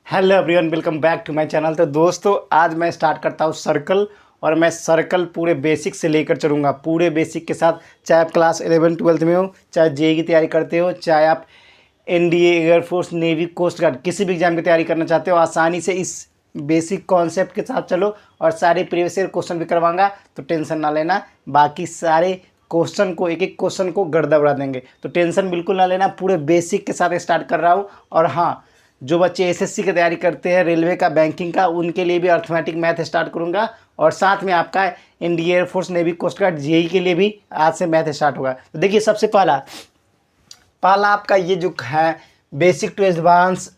Hello everyone, welcome back to my channel. तो दोस्तों, आज मैं स्टार्ट करता हूँ सर्कल। और मैं सर्कल पूरे बेसिक से लेकर चलूँगा, पूरे बेसिक के साथ। चाहे आप क्लास 11-12 में हो, चाहे जेईई की तैयारी करते हो, चाहे आप NDA, air force, navy, coast guard, किसी भी एग्जाम की तैयारी करना चाहते हो, आसानी से इस बेसिक कॉन्सेप्ट के साथ चलो। और सारे प्रीवियस ईयर क्वेश्चन भी करवाऊंगा, तो टेंशन ना लेना। बाकी सारे क्वेश्चन को, एक एक क्वेश्चन को गर्दा उड़ा देंगे, तो टेंशन बिल्कुल ना लेना। पूरे बेसिक के साथ स्टार्ट कर रहा हूँ। और हाँ, जो बच्चे एसएससी की तैयारी करते हैं, रेलवे का, बैंकिंग का, उनके लिए भी अर्थमेटिक मैथ स्टार्ट करूंगा। और साथ में आपका NDA, air force, navy, coast guard, JEE के लिए भी आज से मैथ स्टार्ट होगा। तो देखिए, सबसे पहला पहला आपका ये जो है basic to advance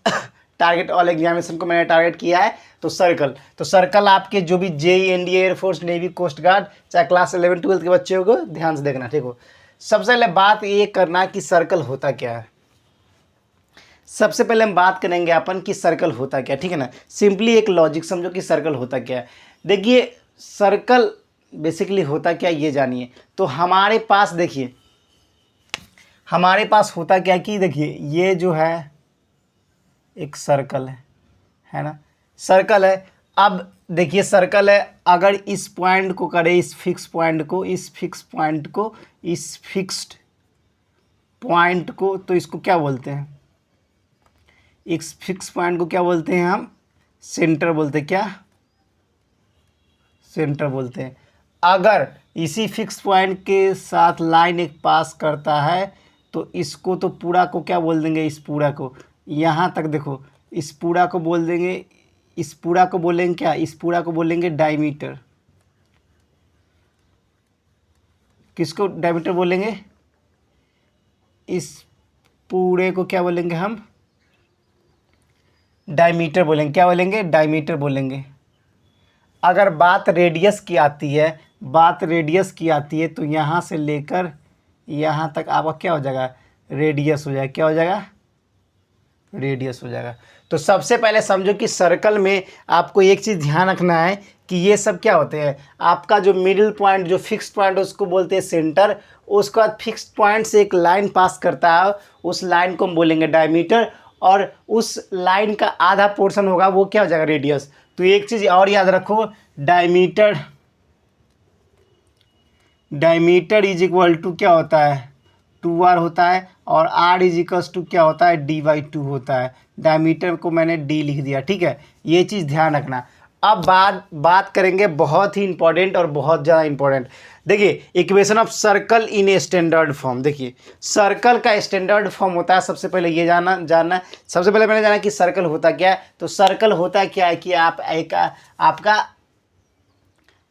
target all examination को मैंने टारगेट किया है। तो सर्कल आपके जो भी JEE, NDA, air force, navy, coast guard, चाहे क्लास 11-12 के बच्चे हो, ध्यान से देखना, ठीक हो। सबसे पहले बात ये करना कि सर्कल होता क्या है। सबसे पहले हम बात करेंगे अपन कि सर्कल होता क्या, ठीक है ना। सिंपली एक लॉजिक समझो कि सर्कल होता क्या है। देखिए, सर्कल बेसिकली होता क्या ये जानिए। तो हमारे पास देखिए, हमारे पास होता क्या कि देखिए, ये जो है एक सर्कल है ना, सर्कल है। अब देखिए, सर्कल है, अगर इस पॉइंट को करें, इस फिक्स पॉइंट को, इस फिक्स पॉइंट को, इस फिक्स्ड पॉइंट को, तो इसको क्या बोलते हैं? इस फिक्स पॉइंट को क्या बोलते हैं हम? सेंटर बोलते हैं। क्या? सेंटर बोलते हैं। अगर इसी फिक्स पॉइंट के साथ लाइन एक पास करता है, तो इसको तो पूरा को क्या बोल देंगे? इस पूरा को, यहाँ तक देखो, इस पूरा को बोल देंगे, इस पूरा को बोलेंगे क्या? इस पूरा को बोलेंगे डायमीटर। किसको डायमीटर बोलेंगे? इस पूरे को क्या बोलेंगे हम? डायमीटर बोलेंगे। क्या बोलेंगे? डायमीटर बोलेंगे। अगर बात रेडियस की आती है, बात रेडियस की आती है, तो यहाँ से लेकर यहाँ तक आपका क्या हो जाएगा? रेडियस हो जाएगा। क्या हो जाएगा? रेडियस हो जाएगा। तो सबसे पहले समझो कि सर्कल में आपको एक चीज़ ध्यान रखना है कि ये सब क्या होते हैं। आपका जो मिडिल पॉइंट, जो फिक्स्ड पॉइंट, उसको बोलते हैं सेंटर। उसके बाद फिक्स्ड पॉइंट से एक लाइन पास करता है, उस लाइन को हम बोलेंगे डायमीटर। और उस लाइन का आधा पोर्शन होगा, वो क्या हो जाएगा? रेडियस। तो एक चीज़ और याद रखो, diameter, diameter is equal to क्या होता है? 2r होता है। और r इज इक्वल्स टू क्या होता है? d/2 होता है। डायमीटर को मैंने d लिख दिया, ठीक है। ये चीज़ ध्यान रखना। अब बात करेंगे बहुत ही इंपॉर्टेंट और बहुत ज़्यादा इंपॉर्टेंट। देखिए, equation of circle in a standard form. देखिए, सर्कल का स्टैंडर्ड फॉर्म होता है, सबसे पहले ये जानना है। सबसे पहले मैंने जाना कि सर्कल होता क्या है। तो सर्कल होता क्या है कि आप एक आपका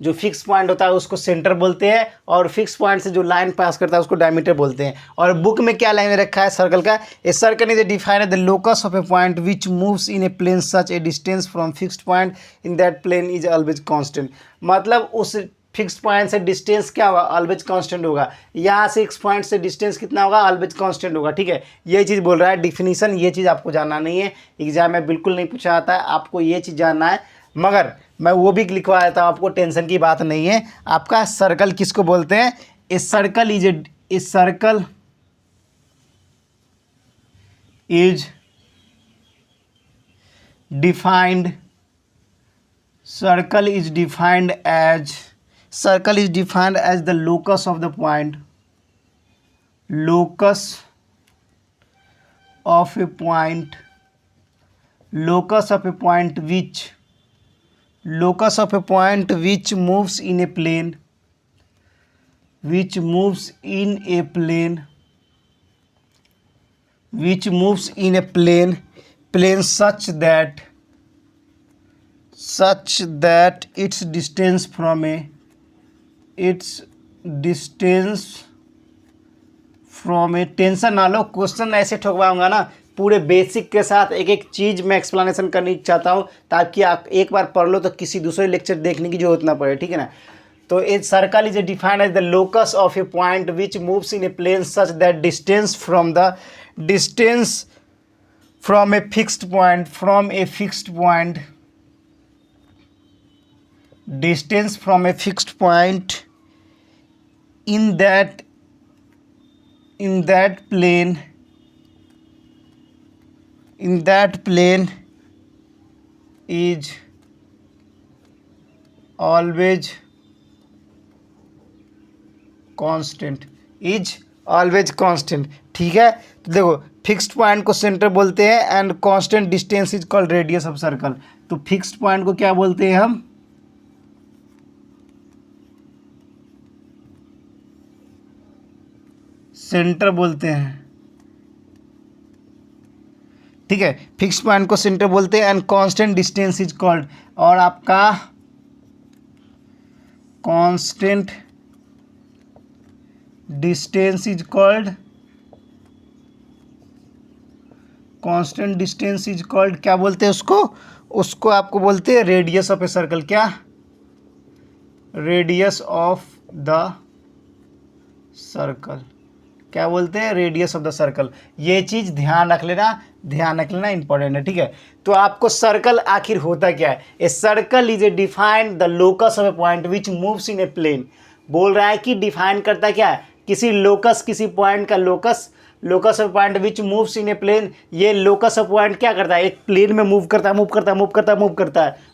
जो फिक्स पॉइंट होता है उसको सेंटर बोलते हैं, और फिक्स पॉइंट से जो लाइन पास करता है उसको डायमीटर बोलते हैं। और बुक में क्या लाइन रखा है सर्कल का? A circle is defined the locus of a point which moves in a plane such a distance from fixed point in that plane is always constant. मतलब उस फिक्स पॉइंट से distance क्या होगा? Always constant होगा। यहाँ से इस point से डिस्टेंस कितना होगा? ऑलवेज कांस्टेंट होगा, ठीक है। ये चीज़ बोल रहा है डिफिनीशन। ये चीज़ आपको जानना नहीं है, एग्जाम में बिल्कुल नहीं पूछा जाता है, आपको ये चीज़ जानना है। मगर मैं वो भी लिखवा देता हूँ आपको, टेंशन की बात नहीं है। आपका सर्कल किसको बोलते हैं? इस circle is defined circle is defined as the locus of the point, locus of a point, locus of a point which, locus of a point which moves in a plane, which moves in a plane, which moves in a plane such that its distance from a tension ना लो, question ऐसे ठोकवाऊंगा ना पूरे basic के साथ, एक एक चीज़ मैं explanation करनी चाहता हूँ, ताकि आप एक बार पढ़ लो तो किसी दूसरे लेक्चर देखने की जरूरत ना पड़े, ठीक है ना। तो a circle is defined as the locus of a point which moves in a plane such that distance from a fixed point, distance from a fixed point in that plane is always constant, is always constant. ठीक है, तो देखो fixed point को centre बोलते हैं and constant distance is called radius of circle. तो fixed point को क्या बोलते हैं हम, सेंटर बोलते हैं। ठीक है, फिक्स्ड पॉइंट को सेंटर बोलते हैं and constant distance is called, और आपका constant distance is called, constant distance is called क्या बोलते हैं उसको, उसको आपको बोलते हैं रेडियस ऑफ ए सर्कल। क्या, रेडियस ऑफ द सर्कल, क्या बोलते हैं, रेडियस ऑफ द सर्कल। ये चीज़ ध्यान रख लेना इंपॉर्टेंट है। ठीक है, तो आपको सर्कल आखिर होता क्या है, a circle is a defined the locus of a point which moves in a plane. बोल रहा है कि डिफाइन करता क्या है, किसी लोकस, किसी पॉइंट का locus, locus of point which moves in a plane. ये लोकस ऑफ पॉइंट क्या करता है, एक प्लेन में मूव करता है,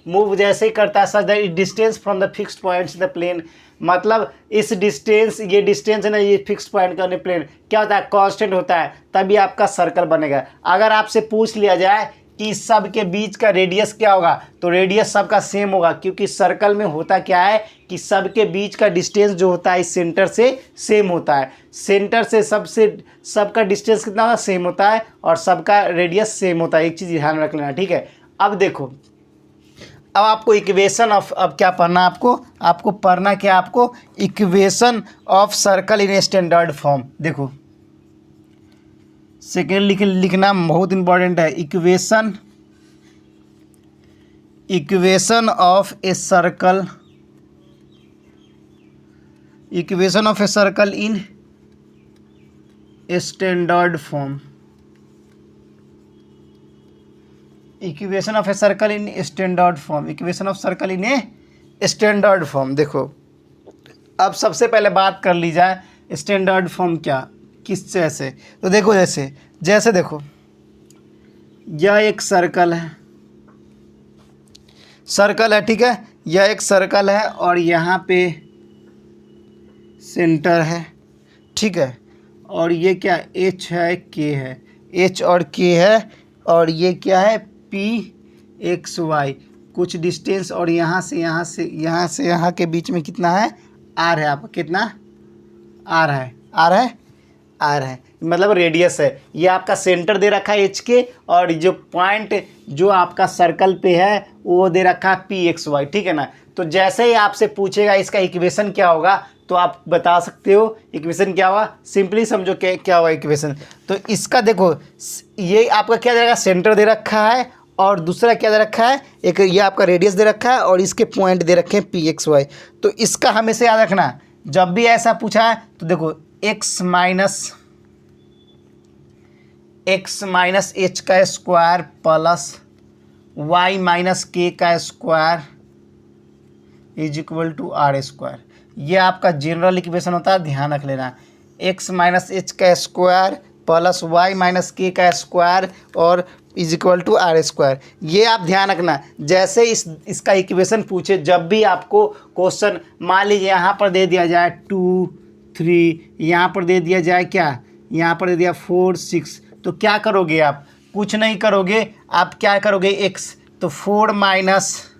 मूव जैसे ही करता है such that distance from the fixed points in the plane. मतलब इस डिस्टेंस, ये डिस्टेंस है ना, ये फिक्स्ड पॉइंट का प्लेन क्या होता है, कांस्टेंट होता है, तभी आपका सर्कल बनेगा। अगर आपसे पूछ लिया जाए कि सब के बीच का रेडियस क्या होगा, तो रेडियस सबका सेम होगा, क्योंकि सर्कल में होता क्या है कि सब के बीच का डिस्टेंस जो होता है इस सेंटर से सेम होता है। सेंटर से सबका डिस्टेंस कितना होगा, सेम होता है, और सबका रेडियस सेम होता है। एक चीज़ ध्यान रख लेना। ठीक है, अब देखो, अब आपको इक्वेशन ऑफ, अब क्या पढ़ना है आपको पढ़ना क्या, आपको equation of circle in standard form. देखो सेकेंड लिखना बहुत इंपॉर्टेंट है, equation of a circle, equation of a circle in standard form, equation of a circle in standard form, equation of circle in a standard form. देखो अब सबसे पहले बात कर ली जाए स्टैंडर्ड फॉर्म क्या, किस जैसे, तो देखो जैसे देखो यह एक सर्कल है, ठीक है, यह एक सर्कल है और यहाँ पे सेंटर है। ठीक है, और ये क्या एच है, के है, एच और के है, और ये क्या है P(x,y), कुछ डिस्टेंस, और यहाँ से यहाँ के बीच में कितना है, आर है। आपका कितना आर है, मतलब रेडियस है। ये आपका सेंटर दे रखा है एच के, और जो पॉइंट जो आपका सर्कल पे है वो दे रखा है P(x,y). ठीक है ना, तो जैसे ही आपसे पूछेगा इसका इक्वेशन क्या होगा, तो आप बता सकते हो इक्वेशन क्या होगा। सिंपली समझो क्या होगा इक्वेशन। तो इसका देखो, ये आपका क्या दे रखा है, सेंटर दे रखा है, और दूसरा क्या दे रखा है, एक ये आपका रेडियस दे रखा है, और इसके पॉइंट दे रखे हैं P(x,y). तो इसका हमेशा याद रखना, जब भी ऐसा पूछा है तो देखो x माइनस एच का square plus y minus K का square is equal to are square. ये आपका जनरल इक्वेशन होता है, ध्यान रख लेना। x माइनस एच का square plus y minus K का स्क्वायर और is equal to are square. ये आप ध्यान रखना, जैसे इसका इक्वेशन पूछे, जब भी आपको क्वेश्चन, मान लीजिए यहाँ पर दे दिया जाए 2 3, यहाँ पर दे दिया जाए क्या, यहाँ पर दे दिया 4 6, तो क्या करोगे आप, कुछ नहीं करोगे, आप क्या करोगे x, तो 4 माइनस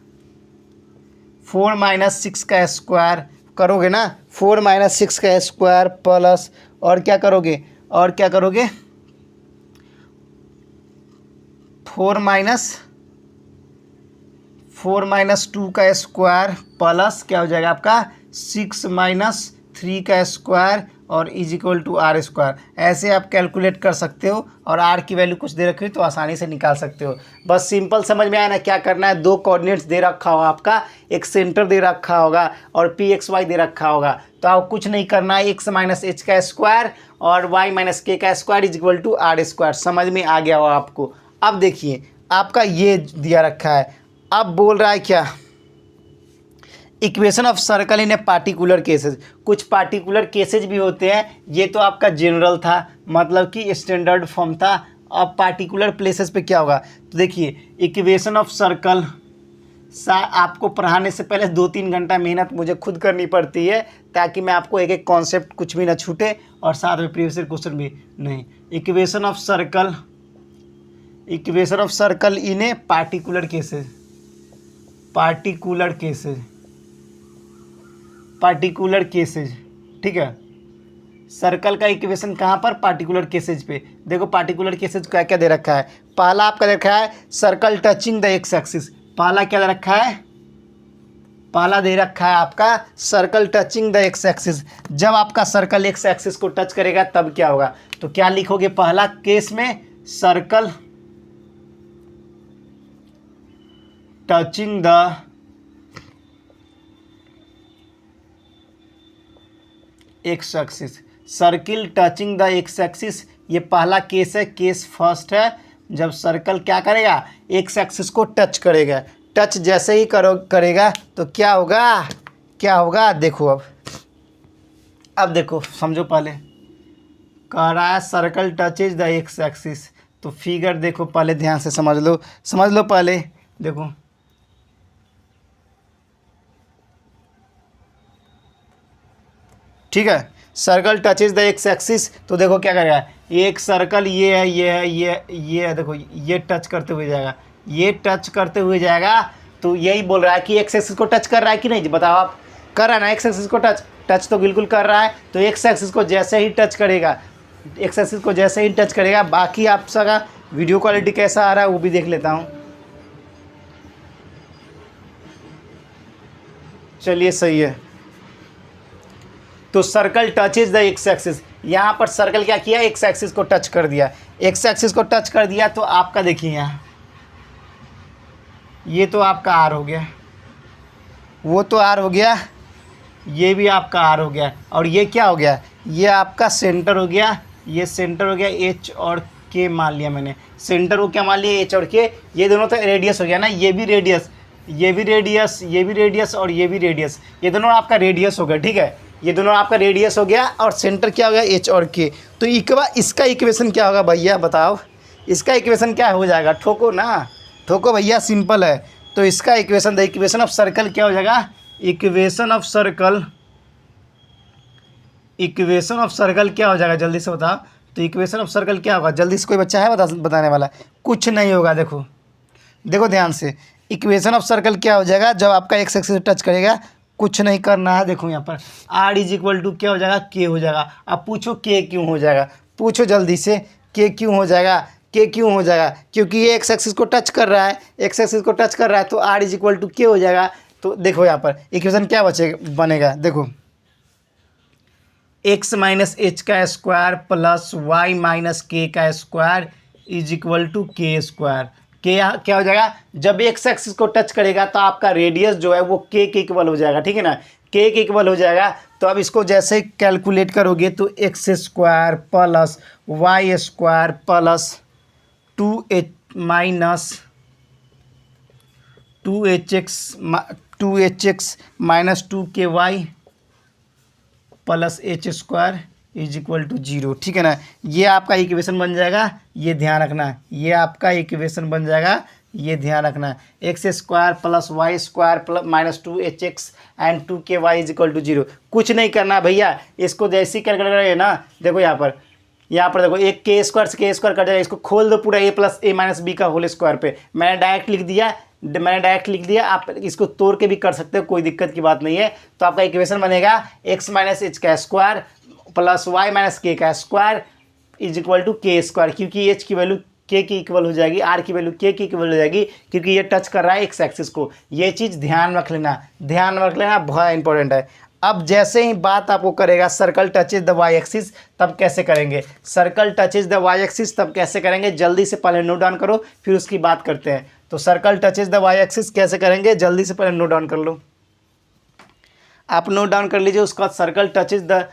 6 का स्क्वायर करोगे ना, 4 माइनस 6 का स्क्वायर प्लस, और क्या करोगे 4 माइनस 2 का स्क्वायर प्लस क्या हो जाएगा आपका 6 माइनस 3 का स्क्वायर और is equal to are square. ऐसे आप कैलकुलेट कर सकते हो, और आर की वैल्यू कुछ दे रखी हो तो आसानी से निकाल सकते हो। बस सिंपल समझ में आया ना, क्या करना है, 2 कोऑर्डिनेट्स दे रखा होगा आपका, एक सेंटर दे रखा होगा और P(x,y) दे रखा होगा, तो आपको कुछ नहीं करना है, x माइनस एच का स्क्वायर और y माइनस के का square is equal to are square. समझ में आ गया होगा आपको। अब देखिए आपका ये दिया रखा है, अब बोल रहा है क्या, equation of circle in a particular cases. कुछ पार्टिकुलर केसेज भी होते हैं, ये तो आपका जनरल था, मतलब कि स्टैंडर्ड फॉर्म था। अब पार्टिकुलर प्लेसेस पे क्या होगा, तो देखिए इक्वेशन ऑफ सर्कल आपको पढ़ाने से पहले 2-3 घंटा मेहनत मुझे खुद करनी पड़ती है, ताकि मैं आपको एक एक कॉन्सेप्ट कुछ भी ना छूटे, और साथ में प्रीवियस ईयर क्वेश्चन भी नहीं। Equation of circle in a particular cases, particular cases, ठीक है। सर्कल का इक्वेशन कहाँ पर? पार्टिकुलर केसेज पे। देखो पार्टिकुलर केसेज क्या क्या दे रखा है। पहला आपका दे रखा है circle touching the x axis. पहला क्या दे रखा है? पहला दे रखा है आपका circle touching the x axis. जब आपका सर्कल एक्स एक्सिस को टच करेगा तब क्या होगा? तो क्या लिखोगे पहला केस में? Circle touching the x axis, circle touching the x axis, ये पहला केस है, केस फर्स्ट है। जब सर्कल क्या करेगा? एक्स एक्सिस को टच करेगा। टच जैसे ही करेगा तो क्या होगा? क्या होगा? देखो अब देखो, समझो। पहले कह रहा है circle touches the x axis, तो फिगर देखो, पहले ध्यान से समझ लो पहले। देखो ठीक है, circle touches the x axis, तो देखो क्या करेगा? एक सर्कल ये है, ये है, देखो ये टच करते हुए जाएगा, ये टच करते हुए जाएगा। तो यही बोल रहा है कि एक्स एक्सिस को टच कर रहा है कि नहीं? बताओ आप। कर रहा है ना एक्स एक्सिस को टच तो बिल्कुल कर रहा है। तो एक्स एक्सिस को जैसे ही टच करेगा, एक्स एक्सिस को जैसे ही टच करेगा, बाकी आप सबका वीडियो क्वालिटी कैसा आ रहा है वो भी देख लेता हूँ। चलिए सही है। तो circle touches the x axis, यहाँ पर सर्कल क्या किया? एक्स एक्सिस को टच कर दिया। एक्स एक्सिस को टच कर दिया तो आपका देखिए यहाँ, ये तो आपका आर हो गया, वो तो आर हो गया, ये भी आपका आर हो गया, और ये क्या हो गया? ये आपका सेंटर हो गया, ये सेंटर हो गया। एच और के मान लिया मैंने, सेंटर को क्या मान लिया? एच और के। ये दोनों तो रेडियस हो गया ना, ये भी रेडियस, ये भी रेडियस, ये भी रेडियस, और ये भी रेडियस, ये दोनों आपका रेडियस हो गया, ठीक है। ये दोनों आपका रेडियस हो गया, और सेंटर क्या हो गया? एच और के। तो इसका इक्वेशन क्या होगा भैया? बताओ इसका इक्वेशन क्या हो जाएगा? ठोको ना, ठोको भैया, सिंपल है। तो इसका equation, the equation of circle क्या हो जाएगा? Equation of circle, equation of circle क्या हो जाएगा? जल्दी से बताओ। तो इक्वेशन ऑफ सर्कल क्या होगा? जल्दी से, कोई बच्चा है बताने वाला? कुछ नहीं होगा। देखो ध्यान से, इक्वेशन ऑफ सर्कल क्या हो जाएगा? जब आपका एक्स एक्सिस टच करेगा, कुछ नहीं करना है। देखो यहाँ पर आर इज इक्वल टू क्या हो जाएगा? के हो जाएगा। अब पूछो के क्यों हो जाएगा? पूछो जल्दी से, के क्यों हो जाएगा? के क्यों हो जाएगा? क्योंकि ये एक्स एक्सिस को टच कर रहा है, एक्स एक्सिस को टच कर रहा है, तो आर इज इक्वल टू के हो जाएगा। तो देखो यहाँ पर इक्वेशन क्या बनेगा? देखो एक्स माइनस एच का square plus Y minus K का square is equal to K square. के क्या हो जाएगा? जब एक्स एक्सिस को टच करेगा तो आपका रेडियस जो है वो के इक्वल हो जाएगा, ठीक है ना, के इक्वल हो जाएगा। तो अब इसको जैसे कैलकुलेट करोगे तो X square plus Y square plus 2h minus 2hx minus 2ky plus H square is equal to 0, ठीक है ना। ये आपका इक्वेशन बन जाएगा, ये ध्यान रखना। ये आपका इक्वेशन बन जाएगा, ये ध्यान रखना। X square plus Y square plus minus 2hx and 2ky is equal to 0। कुछ नहीं करना भैया, इसको जैसे ही कैलकुलेट करेंगे ना, देखो यहाँ पर देखो, एक के स्क्वायर से के स्क्वायर कट जाएगा, इसको खोल दो पूरा, ए प्लस ए माइनस बी का होल स्क्वायर पे। मैंने डायरेक्ट लिख दिया, आप इसको तोड़ के भी कर सकते हो, कोई दिक्कत की बात नहीं है। तो आपका इक्वेशन बनेगा एक्स माइनस एच का square plus Y minus K का square is equal to K square, क्योंकि एच की वैल्यू के की इक्वल हो जाएगी, आर की वैल्यू के की इक्वल हो जाएगी, क्योंकि ये टच कर रहा है एक्स एक्सिस को। ये चीज़ ध्यान रख लेना, बहुत इंपॉर्टेंट है। अब जैसे ही बात आपको करेगा circle touches the Y axis, तब कैसे करेंगे? Circle touches the Y axis तब कैसे करेंगे? जल्दी से पहले नोट डाउन करो, फिर उसकी बात करते हैं। तो circle touches the Y axis कैसे करेंगे? जल्दी से पहले नोट डाउन कर लो, आप नोट डाउन कर लीजिए। उसके बाद circle touches the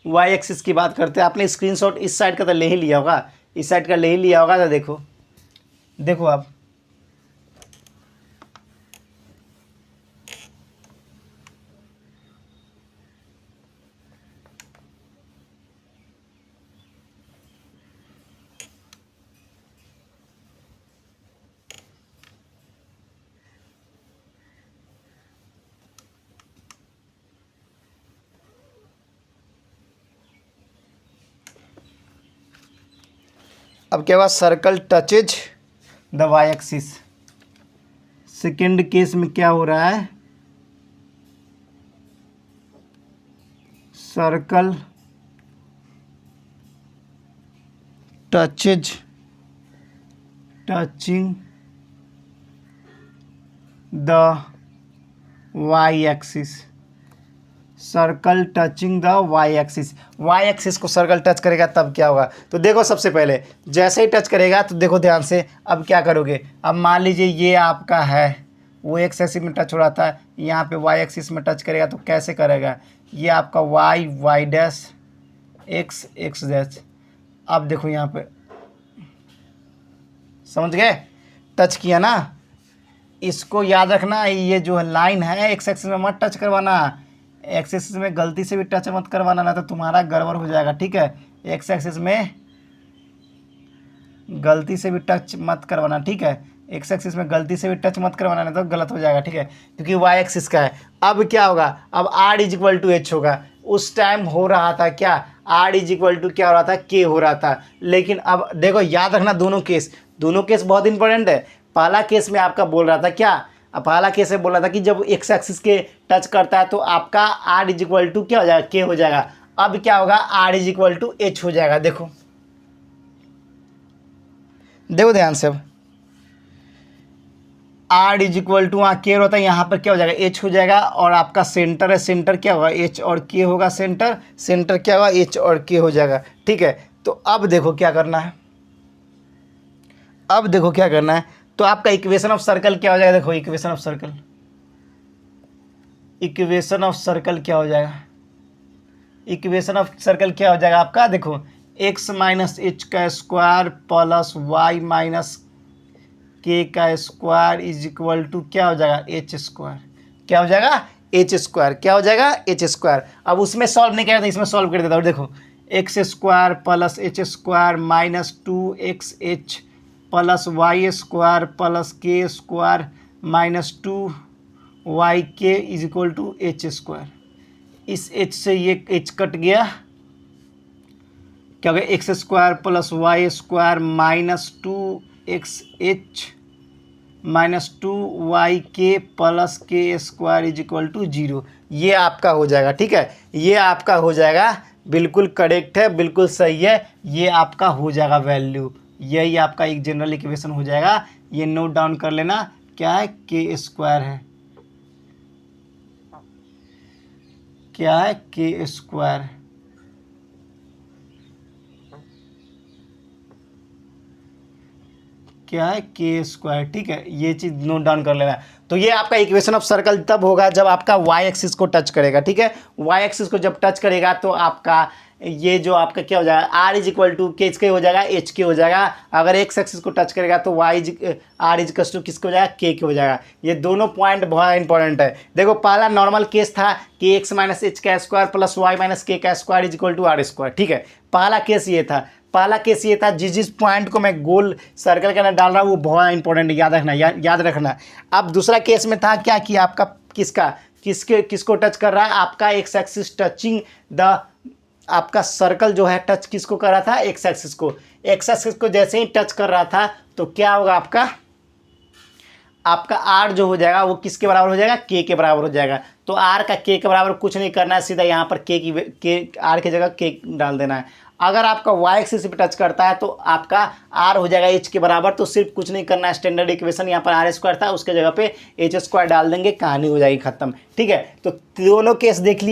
Y axis की बात करते हैं। आपने स्क्रीनशॉट इस साइड का तो ले ही लिया होगा, इस साइड का ले ही लिया होगा। तो देखो आप, अब क्या हुआ, circle touches the Y axis. Second case में क्या हो रहा है, circle touching the Y axis. Circle touching the Y axis, Y axis को सर्कल टच करेगा तब क्या होगा। तो देखो सबसे पहले जैसे ही टच करेगा तो देखो ध्यान से, अब क्या करोगे, अब मान लीजिए ये आपका है, वो एक्स एक्सिस में टच हो रहा था, यहाँ पे वाई एक्सिस में टच करेगा तो कैसे करेगा, ये आपका Y Y dash X X dash. अब देखो यहाँ पे समझ गए, टच किया ना, इसको याद रखना, ये जो लाइन है एक्स एक्सिस में मत टच करवाना, एक्स एक्सिस में गलती से भी टच मत करवाना, ना तो तुम्हारा गड़बड़ हो जाएगा, ठीक है। एक्स एक्सिस में गलती से भी टच मत करवाना, ठीक है, एक्स एक्सिस में गलती से भी टच मत करवाना, नहीं तो गलत हो जाएगा, ठीक है, क्योंकि वाई एक्सिस का है। अब क्या होगा, अब R is equal to H होगा, उस टाइम हो रहा था क्या, आर इज इक्वल टू क्या हो रहा था, के हो रहा था। लेकिन अब देखो याद रखना दोनों केस बहुत इंपॉर्टेंट है। पहला केस में आपका बोल रहा था क्या, अब पहला केस में बोल रहा था कि जब एक्स एक्सिस के टच करता है तो आपका आर इज इक्वल टू क्या हो जाएगा, के हो जाएगा। अब क्या होगा, R is equal to H हो जाएगा। देखो देखो ध्यान से, अब आर इज इक्वल टू वहाँ के होता है, यहाँ पर क्या हो जाएगा, एच हो जाएगा, और आपका सेंटर है, सेंटर क्या होगा, एच और के होगा, सेंटर क्या होगा, एच और के हो जाएगा, ठीक है। तो अब देखो क्या करना है, तो आपका इक्वेशन ऑफ सर्कल क्या हो जाएगा, देखो इक्वेशन ऑफ सर्कल क्या हो जाएगा, इक्वेशन ऑफ सर्कल क्या हो जाएगा आपका, देखो एक्स माइनस एच का square plus Y minus K का स्क्वायर इज इक्वल टू क्या हो जाएगा, एच स्क्वायर। क्या हो जाएगा, एच स्क्वायर। क्या हो जाएगा, एच स्क्वायर। अब उसमें सॉल्व नहीं किया था, इसमें सॉल्व कर देता हूँ। देखो x square plus H square minus 2xh plus Y square plus k square minus 2yk is equal to h square. इस एच से ये एच कट गया, क्या हो गया, x square plus Y square minus 2xh minus 2yk plus k square is equal to 0। ये आपका हो जाएगा, ठीक है, ये आपका हो जाएगा, बिल्कुल करेक्ट है, बिल्कुल सही है, ये आपका हो जाएगा वैल्यू, यही आपका एक जनरल इक्वेशन हो जाएगा। ये नोट डाउन कर लेना, क्या है, के स्क्वायर है, क्या है, के स्क्वायर, क्या है, के स्क्वायर, ठीक है, ये चीज़ नोट डाउन कर लेना। तो ये आपका इक्वेशन ऑफ सर्कल तब होगा जब आपका वाई एक्सिस को टच करेगा, ठीक है, वाई एक्सिस को जब टच करेगा तो आपका ये जो आपका क्या हो जाएगा, आर इज इक्वल टू के के हो जाएगा, एच के हो जाएगा। अगर एक्स एक्सिस को टच करेगा तो आर इज टू किसको हो जाएगा, के हो जाएगा। ये दोनों पॉइंट बहुत इंपॉर्टेंट है। देखो पहला नॉर्मल केस था कि एक्स माइनस एच का square plus Y minus K का square is equal to are square, ठीक है, पहला केस ये था। जिस पॉइंट को मैं गोल सर्कल के अंदर डाल रहा हूँ वो बहुत इंपॉर्टेंट है, याद रखना, याद रखना। अब दूसरा केस में था क्या कि आपका किसको टच कर रहा है, आपका एक्स एक्सिस टचिंग द, आपका सर्कल जो है टच किसको कर रहा था, एक्स एक्सिस को। एक्स एक्सिस को जैसे ही टच कर रहा था तो क्या होगा, आपका आर जो हो जाएगा वो किसके बराबर हो जाएगा, के बराबर हो जाएगा। तो आर का के बराबर कुछ नहीं करना है, सीधा यहाँ पर के आर की जगह के डाल देना है। अगर आपका वाई एक्सिस पे टच करता है तो आपका आर हो जाएगा एच के बराबर, तो सिर्फ कुछ नहीं करना है, स्टैंडर्ड इक्वेशन यहाँ पर आर स्क्वायर था उसके जगह पे एच स्क्वायर डाल देंगे, कहानी हो जाएगी खत्म, ठीक है। तो दोनों केस देख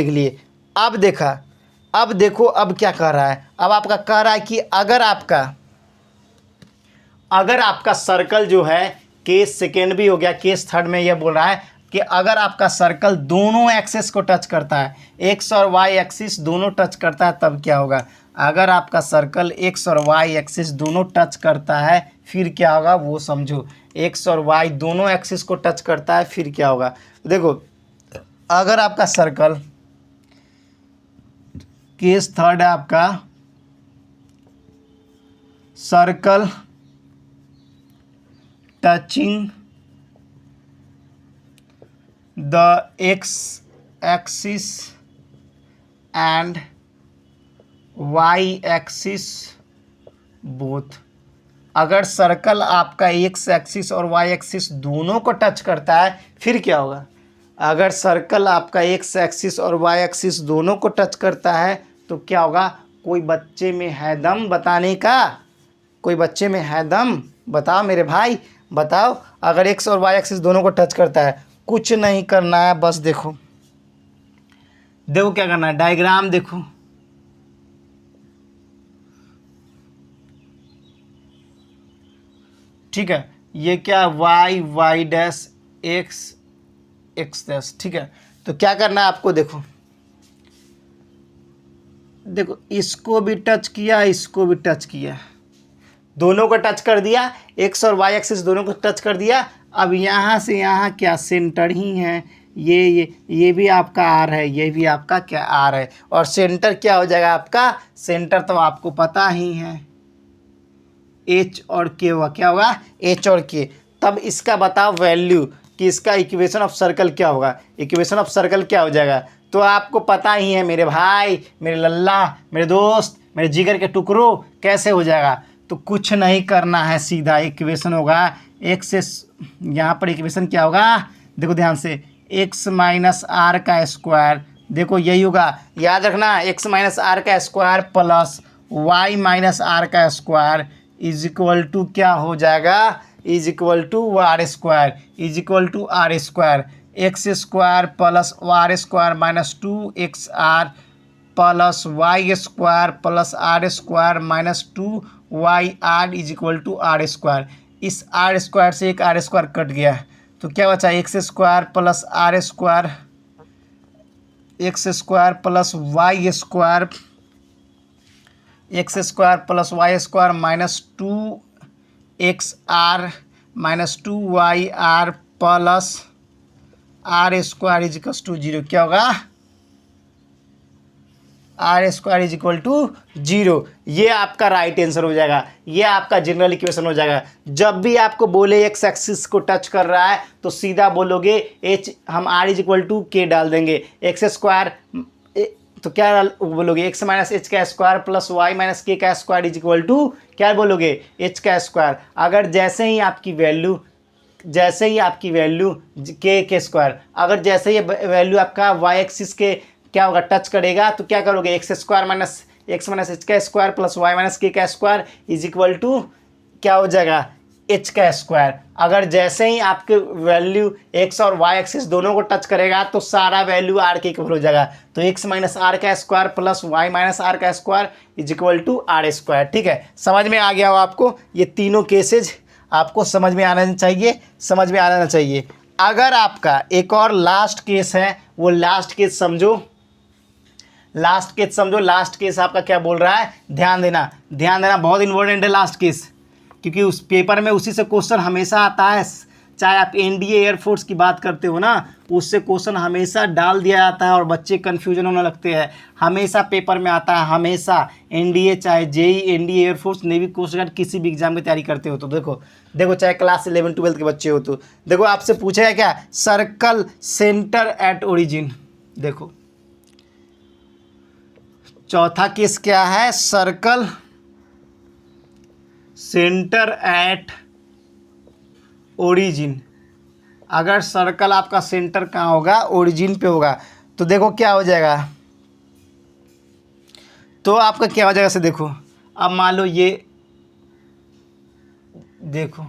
लिए, अब देखो अब क्या कह रहा है, अब आपका कह रहा है कि अगर आपका सर्कल जो है, केस सेकेंड भी हो गया, केस थर्ड में यह बोल रहा है कि अगर आपका सर्कल दोनों एक्सिस को टच करता है, एक्स और वाई एक्सिस दोनों टच करता है तब क्या होगा। अगर आपका सर्कल एक्स और वाई एक्सिस दोनों टच करता है फिर क्या होगा वो समझो, एक्स और वाई दोनों एक्सिस को टच करता है फिर क्या होगा। देखो अगर आपका सर्कल, केस थर्ड है आपका, circle touching the x-axis and y-axis both. अगर सर्कल आपका एक्स एक्सिस और वाई एक्सिस दोनों को टच करता है फिर क्या होगा? अगर सर्कल आपका एक्स एक्सिस और वाई एक्सिस दोनों को टच करता है तो क्या होगा? कोई बच्चे में है दम बताने का? कोई बच्चे में है दम? बताओ मेरे भाई, बताओ। अगर एक्स और वाई एक्सिस दोनों को टच करता है, कुछ नहीं करना है, बस देखो देखो क्या करना है, डायग्राम देखो। ठीक है, ये क्या, Y Y dash X X dash. ठीक है, तो क्या करना है आपको, देखो देखो, इसको भी टच किया, इसको भी टच किया, दोनों को टच कर दिया, एक्स और वाई एक्सिस दोनों को टच कर दिया। अब यहाँ से यहाँ क्या सेंटर ही है, ये भी आपका आर है, ये भी आपका क्या आर है, और सेंटर क्या हो जाएगा आपका? सेंटर तो आपको पता ही है, एच और के होगा। क्या होगा? एच और के। तब इसका बताओ वैल्यू कि इसका इक्वेशन ऑफ सर्कल क्या होगा? इक्वेशन ऑफ सर्कल क्या हो जाएगा? तो आपको पता ही है मेरे भाई, मेरे लल्ला, मेरे दोस्त, मेरे जिगर के टुकड़ों, कैसे हो जाएगा? तो कुछ नहीं करना है, सीधा इक्वेशन होगा एक्स से, यहाँ पर इक्वेशन क्या होगा? देखो ध्यान से, एक्स माइनस आर का स्क्वायर, देखो यही होगा, याद रखना, एक्स माइनस आर का square plus Y minus are का स्क्वायर इज इक्वल टू क्या हो जाएगा? Is equal to are square, is equal to are square, X square plus R square minus 2 XR plus Y square plus R square minus 2 YR is equal to are square. इस R square से एक R square cut गया, तो क्या बचा? X square plus R square, X square plus Y square, X square plus Y square minus 2XR minus 2YR plus R square is equal to 0। क्या होगा? R square is equal to 0। ये आपका right answer हो जाएगा, ये आपका general equation हो जाएगा। जब भी आपको बोले एक्स एक्सिस को टच कर रहा है तो सीधा बोलोगे एच, हम आर इज इक्वल टू के डाल देंगे, एक्स स्क्वायर, तो क्या बोलोगे? एक्स माइनस एच का square plus Y minus K का स्क्वायर इज इक्वल टू क्या बोलोगे? एच का स्क्वायर। अगर जैसे ही आपकी वैल्यू के स्क्वायर, अगर जैसे ही वैल्यू आपका वाई एक्सिस के क्या होगा, टच करेगा, तो क्या करोगे? X square minus x minus H का square plus Y minus K का स्क्वायर इज इक्वल टू क्या हो जाएगा? एच का स्क्वायर। अगर जैसे ही आपके वैल्यू एक्स और वाई एक्सिस दोनों को टच करेगा तो सारा वैल्यू आर के इक्वल हो जाएगा, तो एक्स माइनस आर का square plus Y minus are का square is equal to are square. ठीक है, समझ में आ गया हो आपको? ये तीनों केसेज आपको समझ में आना चाहिए, समझ में आना चाहिए। अगर आपका एक और लास्ट केस है, वो लास्ट केस समझो, लास्ट केस समझो। लास्ट केस आपका क्या बोल रहा है? ध्यान देना, ध्यान देना, बहुत इंपॉर्टेंट है लास्ट केस, क्योंकि उस पेपर में उसी से क्वेश्चन हमेशा आता है। चाहे आप एनडीए एयरफोर्स की बात करते हो ना, उससे क्वेश्चन हमेशा डाल दिया जाता है और बच्चे कन्फ्यूजन होने लगते हैं। हमेशा पेपर में आता है, हमेशा। एनडीए चाहे JEE, NDA air force, navy, coast guard, किसी भी एग्जाम की तैयारी करते हो तो देखो देखो, चाहे क्लास 11 12 के बच्चे हो तो देखो, आपसे पूछा है क्या? Circle centre at origin. देखो चौथा केस क्या है? Circle centre at origin. अगर सर्कल आपका सेंटर कहाँ होगा? ओरिजिन पे होगा, तो देखो क्या हो जाएगा, तो आपका क्या हो जाएगा से देखो। अब मान लो ये, देखो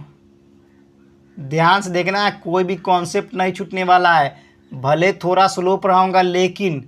ध्यान से देखना है, कोई भी कॉन्सेप्ट नहीं छूटने वाला है। भले थोड़ा स्लो पढ़ाऊंगा, लेकिन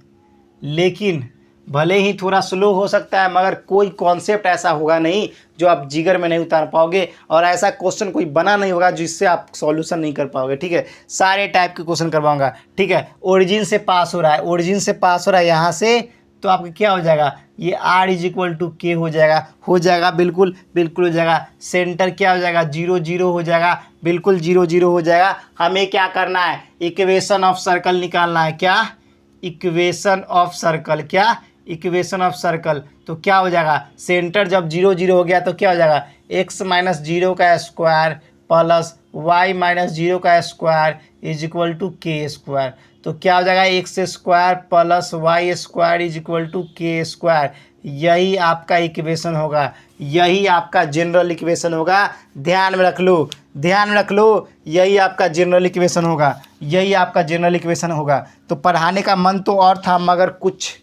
भले ही थोड़ा स्लो हो सकता है, मगर कोई कॉन्सेप्ट ऐसा होगा नहीं जो आप जिगर में नहीं उतार पाओगे, और ऐसा क्वेश्चन कोई बना नहीं होगा जिससे आप सॉल्यूशन नहीं कर पाओगे। ठीक है, सारे टाइप के क्वेश्चन करवाऊंगा। ठीक है, ओरिजिन से पास हो रहा है, ओरिजिन से पास हो रहा है यहाँ से, तो आपका क्या हो जाएगा? ये आर इज इक्वल टू के हो जाएगा, बिल्कुल बिल्कुल हो जाएगा। सेंटर क्या हो जाएगा? 0 0 हो जाएगा, बिल्कुल 0 0 हो जाएगा। हमें क्या करना है? इक्वेशन ऑफ सर्कल निकालना है। क्या? Equation of circle. क्या? Equation of circle. तो क्या हो जाएगा? सेंटर जब 0 0 हो गया तो क्या हो जाएगा? एक्स माइनस 0 का स्क्वायर प्लस वाई माइनस 0 का square is equal to K square. तो क्या हो जाएगा? X square plus Y square is equal to K square. यही आपका इक्वेशन होगा, यही आपका जनरल इक्वेशन होगा। ध्यान में रख लो, ध्यान में रख लो, यही आपका जनरल इक्वेशन होगा, यही आपका जनरल इक्वेशन होगा। तो पढ़ाने का मन तो और था, मगर कुछ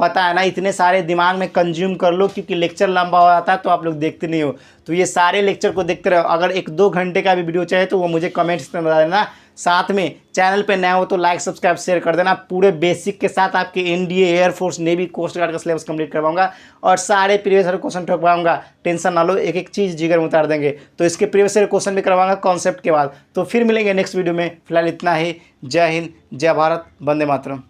पता है ना, इतने सारे दिमाग में कंज्यूम कर लो, क्योंकि लेक्चर लंबा हो जाता है तो आप लोग देखते नहीं हो। तो ये सारे लेक्चर को देखते रहो। अगर 1-2 घंटे का भी वीडियो चाहिए तो वो मुझे कमेंट्स में बता देना। साथ में चैनल पे नया हो तो लाइक सब्सक्राइब शेयर कर देना। पूरे बेसिक के साथ आपके NDA, air force, navy, coast guard का सिलेबस कंप्लीट करवाऊंगा और सारे प्रीवियस ईयर क्वेश्चन ठोकवाऊंगा। टेंशन ना लो, एक एक चीज़ जिगर में उतार देंगे। तो इसके प्रीवियस ईयर क्वेश्चन भी करवाऊंगा कॉन्सेप्ट के बाद। तो फिर मिलेंगे नेक्स्ट वीडियो में। फिलहाल इतना ही। जय हिंद, जय भारत, वंदे मातरम।